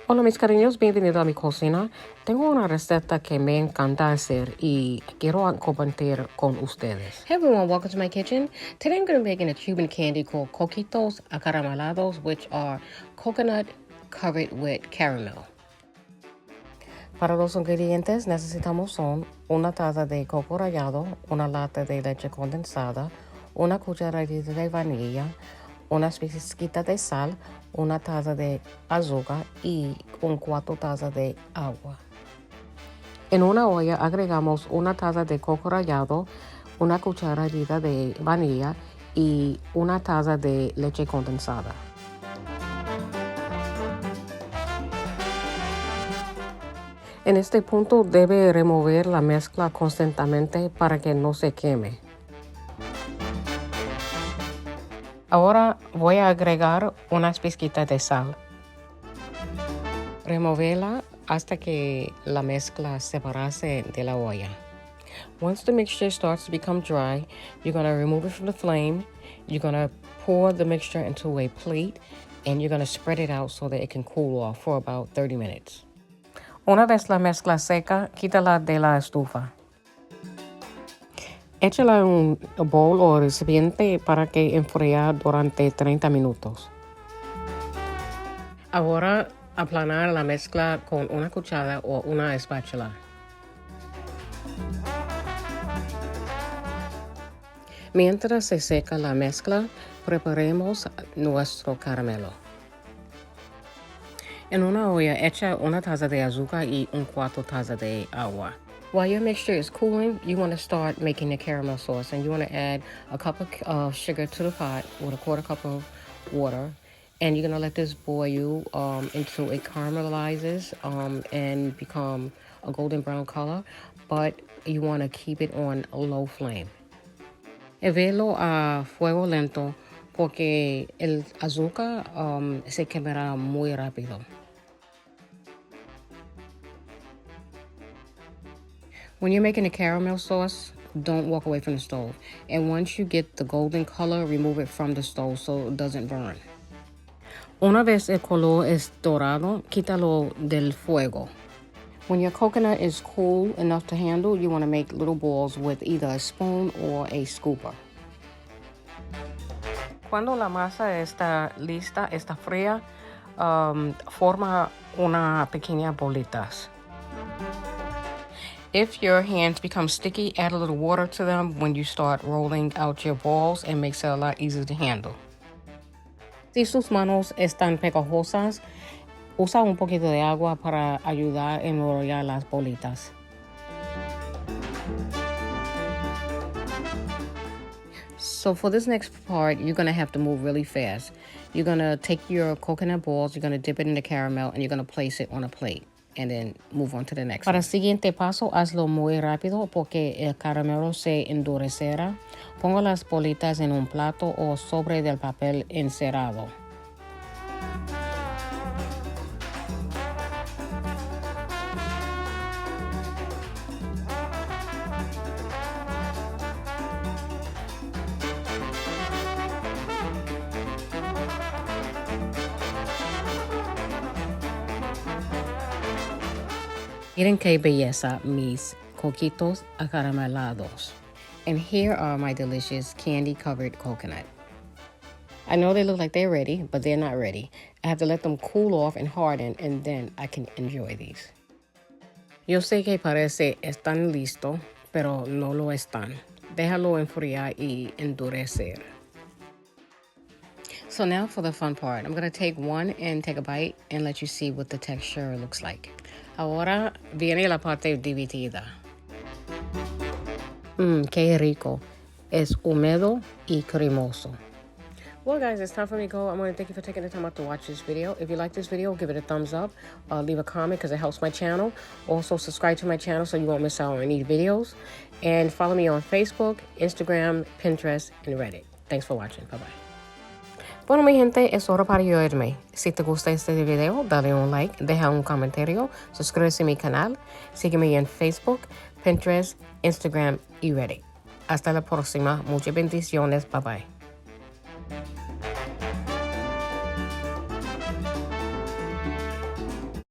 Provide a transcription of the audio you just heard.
Hola mis cariños, bienvenido a mi cocina. Tengo una receta que me encanta hacer y quiero compartir con ustedes. Hey everyone, welcome to my kitchen. Today I'm going to be making a Cuban candy called Coquitos Acaramelados, which are coconut covered with caramel. Para los ingredientes necesitamos son una taza de coco rallado, una lata de leche condensada, una cucharadita de vainilla, una pizquita de sal, una taza de azúcar y 4 tazas de agua. En una olla agregamos una taza de coco rallado, una cucharadita de vainilla y una taza de leche condensada. En este punto debe remover la mezcla constantemente para que no se queme. Ahora voy a agregar unas pizquitas de sal. Removerla hasta que la mezcla separase de la olla. Once the mixture starts to become dry, you're going to remove it from the flame. You're going to pour the mixture into a plate and you're going to spread it out so that it can cool off for about 30 minutes. Una vez la mezcla seca, quítala de la estufa. Échala en un bowl o recipiente para que enfríe durante 30 minutos. Ahora aplanar la mezcla con una cuchara o una espátula. Mientras se seca la mezcla, preparemos nuestro caramelo. En una olla, echa una taza de azúcar y 4 tazas de agua. While your mixture is cooling, you want to start making the caramel sauce, and you want to add a cup of sugar to the pot with a 1/4 cup of water, and you're going to let this boil until it caramelizes and become a golden brown color, but you want to keep it on a low flame. Hervirlo a fuego lento porque el azúcar se quemará muy rápido. When you're making the caramel sauce, don't walk away from the stove. And once you get the golden color, remove it from the stove so it doesn't burn. Una vez el color es dorado, quítalo del fuego. When your coconut is cool enough to handle, you want to make little balls with either a spoon or a scooper. Cuando la masa está lista, está fría, forma una pequeña bolitas. If your hands become sticky, add a little water to them when you start rolling out your balls and makes it a lot easier to handle. Si sus manos están pegajosas, usa un poquito de agua para ayudar a enrollar las bolitas. So for this next part, you're going to have to move really fast. You're going to take your coconut balls, you're going to dip it in the caramel, and you're going to place it on a plate. And then move on to the next. Para el siguiente paso, hazlo muy rápido porque el caramelo se endurecerá. Ponga las bolitas en un plato o sobre del papel encerado. Miren qué belleza, mis coquitos acaramelados. And here are my delicious candy-covered coconut. I know they look like they're ready, but they're not ready. I have to let them cool off and harden, and then I can enjoy these. Yo sé que parece están listos, pero no lo están. Déjalo enfriar y endurecer. So now for the fun part. I'm going to take one and take a bite and let you see what the texture looks like. Ahora viene la parte divertida. Qué rico. Es húmedo y cremoso. Well, guys, it's time for me to go. I want to thank you for taking the time out to watch this video. If you like this video, give it a thumbs up. Leave a comment because it helps my channel. Also, subscribe to my channel so you won't miss out on any videos. And follow me on Facebook, Instagram, Pinterest, and Reddit. Thanks for watching. Bye-bye. Bueno, mi gente, es hora para yo irme. Si te gusta este video, dale un like, deja un comentario, suscríbete a mi canal, sígueme en Facebook, Pinterest, Instagram y Reddit. Hasta la próxima. Muchas bendiciones. Bye bye.